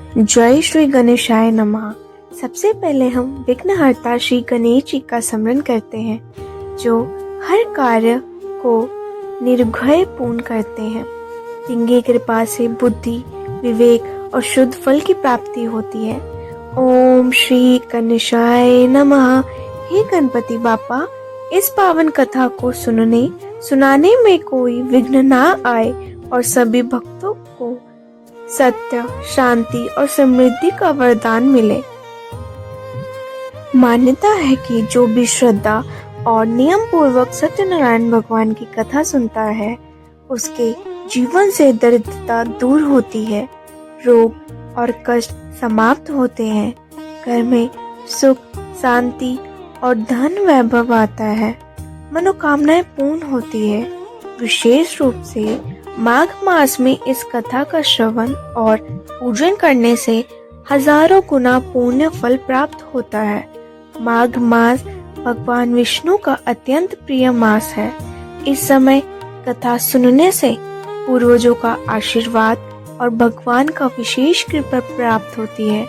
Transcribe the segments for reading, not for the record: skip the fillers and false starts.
जय श्री गणेशाय नमः। सबसे पहले हम विघ्नहर्ता श्री गणेश जी का स्मरण करते हैं, जो हर कार्य को निर्भय पूर्ण करते हैं। जिनकी कृपा से बुद्धि, विवेक और शुद्ध फल की प्राप्ति होती है। ओम श्री गणेशाय नमः। हे गणपति बापा, इस पावन कथा को सुनाने में कोई विघ्न ना आए और सभी भक्तों को सत्य, शांति और समृद्धि का वरदान मिले। मान्यता है कि जो भी श्रद्धा और नियम पूर्वक सत्यनारायण भगवान की कथा सुनता है, उसके जीवन से दरिद्रता दूर होती है, रोग और कष्ट समाप्त होते हैं, घर में सुख, शांति और धन वैभव आता है, मनोकामनाएं पूर्ण होती है। विशेष रूप से माघ मास में इस कथा का श्रवण और पूजन करने से हजारों गुना पुण्य फल प्राप्त होता है। माघ मास भगवान विष्णु का अत्यंत प्रिय मास है। इस समय कथा सुनने से पूर्वजों का आशीर्वाद और भगवान का विशेष कृपा प्राप्त होती है।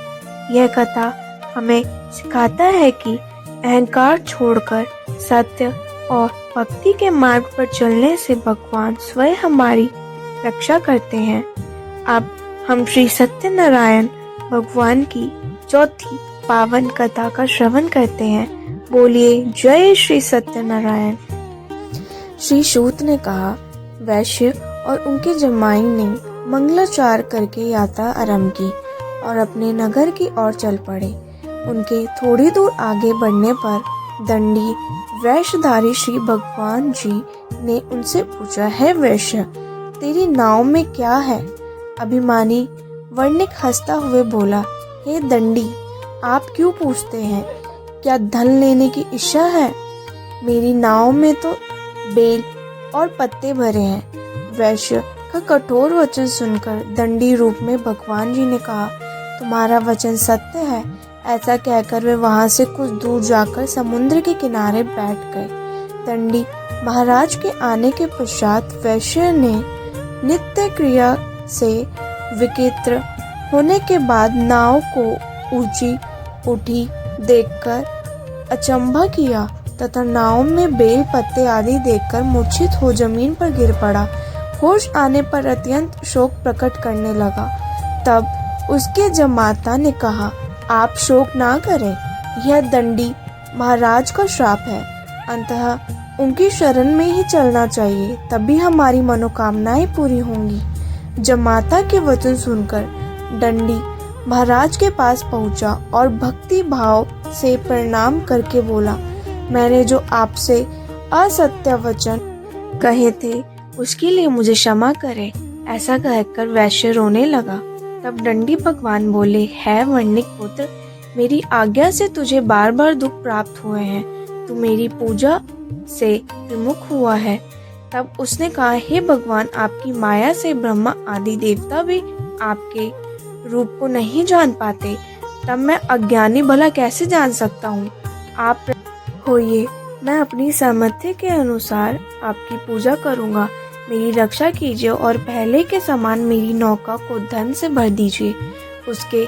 यह कथा हमें सिखाता है कि अहंकार छोड़कर सत्य और भक्ति के मार्ग पर चलने से भगवान स्वयं हमारी रक्षा करते हैं। अब हम श्री सत्यनारायण भगवान की चौथी पावन कथा का श्रवण करते हैं। बोलिए जय श्री सत्यनारायण। श्री सूत ने कहा, वैश्य और उनके जमाई ने मंगलाचार करके यात्रा आरंभ की और अपने नगर की ओर चल पड़े। उनके थोड़ी दूर आगे बढ़ने पर दंडी वैश्यधारी श्री भगवान जी ने उनसे पूछा, है वैश्य, तेरी नाव में क्या है? अभिमानी वर्णिक हंसता हुए बोला, हे दंडी, आप क्यों पूछते हैं? क्या धन लेने की इच्छा है? मेरी नाव में तो बेल और पत्ते भरे हैं। वैश्य का कठोर वचन सुनकर दंडी रूप में भगवान जी ने कहा, तुम्हारा वचन सत्य है। ऐसा कहकर वे वहां से कुछ दूर जाकर समुद्र के किनारे बैठ गए। दंडी महाराज के आने के पश्चात वैश्य ने नित्य क्रिया से विचित्र होने के बाद नाव को ऊंची उठी देखकर अचंभा किया तथा नाव में बेल पत्ते आदि देखकर मूर्छित हो जमीन पर गिर पड़ा। होश आने पर अत्यंत शोक प्रकट करने लगा। तब उसके जमाता ने कहा, आप शोक ना करें, यह दंडी महाराज का श्राप है। अंततः उनकी शरण में ही चलना चाहिए, तभी हमारी मनोकामनाएं पूरी होंगी। जमाता के वचन सुनकर दंडी महाराज के पास पहुंचा और भक्ति भाव से प्रणाम करके बोला, मैंने जो आपसे असत्य वचन कहे थे उसके लिए मुझे क्षमा करें। ऐसा कहकर वैश्य रोने लगा। तब दंडी भगवान बोले, है वर्णिक पुत्र, मेरी आज्ञा से तुझे बार बार दुख प्राप्त हुए हैं, तू मेरी पूजा से विमुख हुआ है। तब उसने कहा, हे भगवान, आपकी माया से ब्रह्मा आदि देवता भी आपके रूप को नहीं जान पाते, तब मैं अज्ञानी भला कैसे जान सकता हूँ? आप होइए, मैं अपनी सामर्थ्य के अनुसार आपकी पूजा करूँगा। मेरी रक्षा कीजिए और पहले के समान मेरी नौका को धन से भर दीजिए। उसके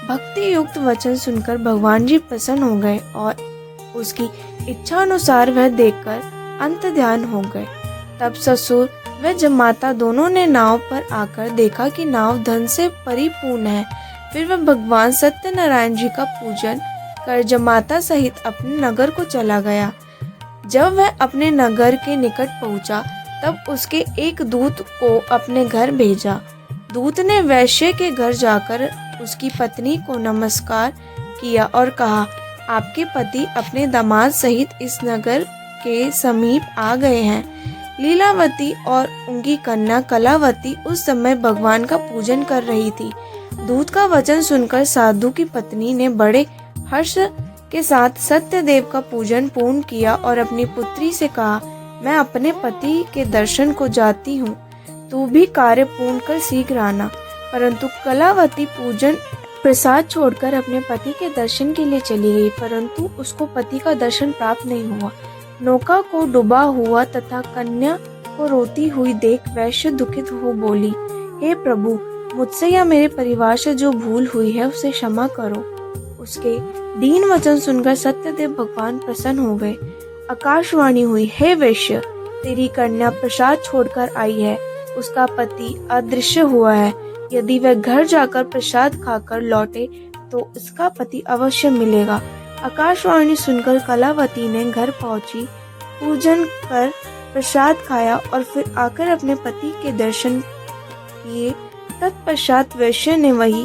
भक्ति युक्त वचन सुनकर भगवान जी प्रसन्न हो गए और उसकी इच्छा अनुसार वह देखकर अंत ध्यान हो गए। तब ससुर व जमाता दोनों ने नाव पर आकर देखा कि नाव धन से परिपूर्ण है। फिर वह भगवान सत्यनारायण जी का पूजन कर जमाता सहित अपने नगर को चला गया। जब वह अपने नगर के निकट पहुंचा, तब उसके एक दूत को अपने घर भेजा। दूत ने वैश्य के घर जाकर उसकी पत्नी को नमस्कार किया और कहा, आपके पति अपने दामाद सहित इस नगर के समीप आ गए हैं। लीलावती और उनकी कन्या कलावती उस समय भगवान का पूजन कर रही थी। दूत का वचन सुनकर साधु की पत्नी ने बड़े हर्ष के साथ सत्यदेव का पूजन पूर्ण किया और अपनी पुत्री से कहा, मैं अपने पति के दर्शन को जाती हूँ, तू भी कार्य पूर्ण कर शीघ्र आना। परंतु कलावती पूजन प्रसाद छोड़कर अपने पति के दर्शन के लिए चली गई, परंतु उसको पति का दर्शन प्राप्त नहीं हुआ। नौका को डूबा हुआ तथा कन्या को रोती हुई देख वैश्य दुखित हो बोली, हे प्रभु, मुझसे या मेरे परिवार से जो भूल हुई है उसे क्षमा करो। उसके दीन वचन सुनकर सत्यदेव भगवान प्रसन्न हो गए। आकाशवाणी हुई, हे वैश्य, तेरी कन्या प्रसाद छोड़कर आई है। उसका पति अदृश्य हुआ है। यदि वह घर जाकर प्रसाद खाकर लौटे तो उसका पति अवश्य मिलेगा। आकाशवाणी सुनकर कलावती ने घर पहुंची, पूजन कर प्रसाद खाया और फिर आकर अपने पति के दर्शन किए। तत्पश्चात वैश्य ने वही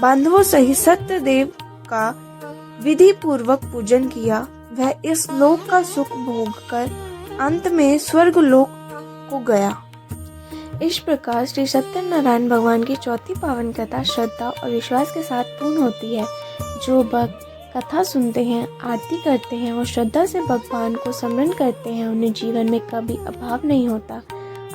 बांधवों सहित सत्यदेव का विधि पूर्वक पूजन किया। वह इस लोक का सुख भोगकर अंत में स्वर्ग लोक को गया। इस प्रकार श्री सत्यनारायण भगवान की चौथी पावन कथा श्रद्धा और विश्वास के साथ पूर्ण होती है। जो भक्त कथा सुनते हैं, आरती करते हैं और श्रद्धा से भगवान को स्मरण करते हैं, उन्हें जीवन में कभी अभाव नहीं होता।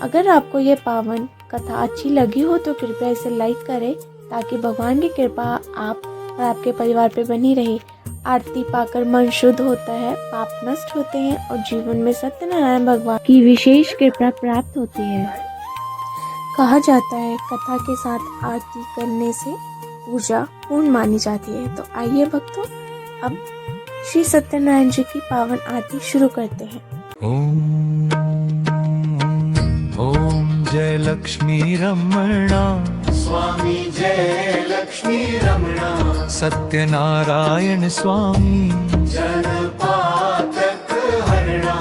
अगर आपको ये पावन कथा अच्छी लगी हो तो कृपया इसे लाइक करें ताकि भगवान की कृपा आप और आपके परिवार पे बनी रहे। आरती पाकर मन शुद्ध होता है, पाप नष्ट होते हैं और जीवन में सत्यनारायण भगवान की विशेष कृपा प्राप्त होती है। कहा जाता है कथा के साथ आरती करने से पूजा पूर्ण मानी जाती है। तो आइए भक्तों, अब श्री सत्यनारायण जी की पावन आरती शुरू करते हैं। ओम जय लक्ष्मी रमणा स्वामी, जय लक्ष्मी रमणा सत्यनारायण स्वामी, जन पातक हरणा।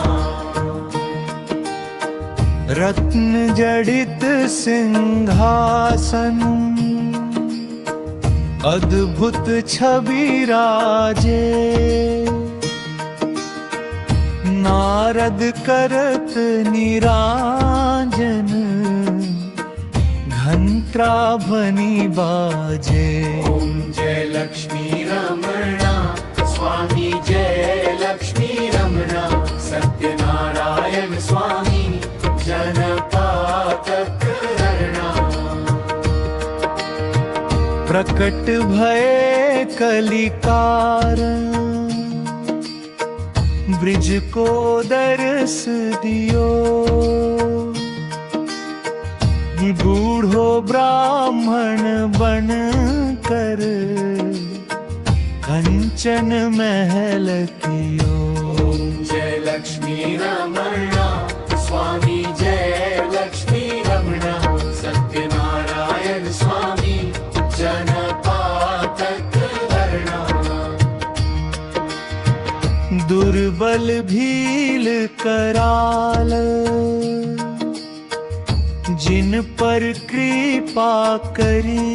रत्न जड़ित सिंहासन, अद्भुत छवि राजे। नारद करत निरांजन, घंटाध्वनि बाजे। ओम जय लक्ष्मी रमणा स्वामी, जय लक्ष्मी रमणा सत्यनारायण स्वामी, जन पातक हरणा। प्रकट भये कलिकारण, ब्रिज को दर्श दियो। बूढ़ो ब्राह्मण बन कर, कंचन महल कियो। ओम जय लक्ष्मी रमणा स्वामी, जय लक्ष्मी रमणा सत्यनारायण स्वामी, जन पातक हरणा। दुर्बल भील कराल, जिन पर कृपा करी।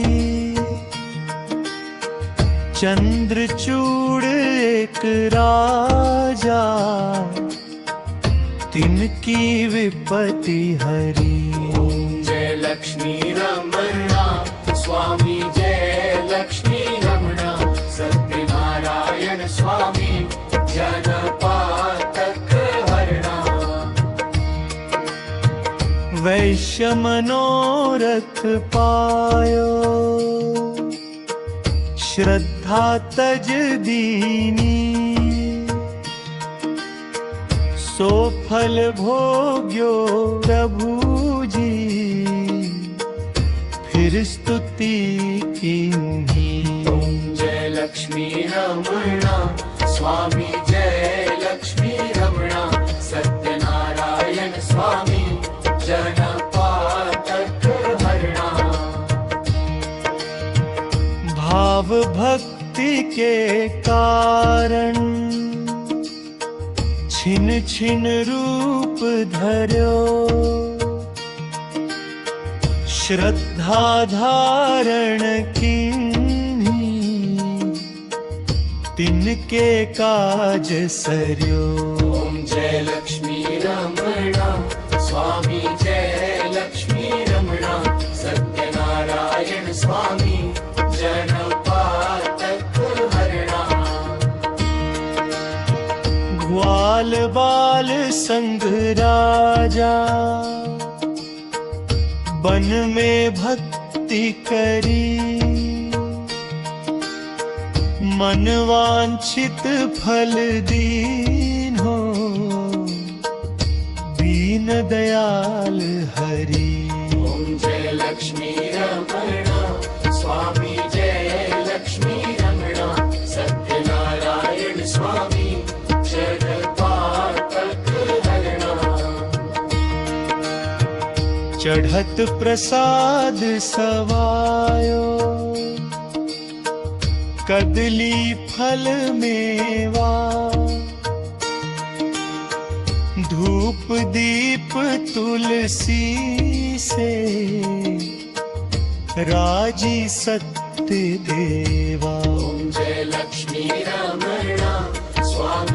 चंद्रचूड़ एक राजा, तिनकी विपत्ति हरी। ओम जय लक्ष्मी रमणा स्वामी, जय लक्ष्मी रमणा सत्यनारायण स्वामी, जन पातक हरणा। वैश्य मनोरथ पायो, श्रद्धा तज दीनी। सो फल भोग्यो प्रभु जी, फिर स्तुति कीन्ही। ओम जय लक्ष्मी रमणा स्वामी, जय लक्ष्मी रमणा सत्यनारायण स्वामी, जन पातक हरणा। भाव भक्ति के कारण, छिन छिन रूप धर्यो। श्रद्धा धारण कीन्ही, तिनके काज सर्यो। ओम जय लक्ष्मी रमणा स्वामी, जय लक्ष्मी रमणा सत्यनारायण स्वामी, जन पातक हरणा। ग्वाल बाल संग राजा, वन में भक्ति करी। मन वांछित फल दीन्हो, दीन दयाल हरि। ओम जय लक्ष्मी रमणा स्वामी जय लक्ष्मी रमणा सत्यनारायण स्वामी जगपालक हरणा चढ़त प्रसाद सवायो कदली फल मेवा धूप दीप तुलसी से राजी सत्य देवा ओम जय लक्ष्मी रमणा स्वामी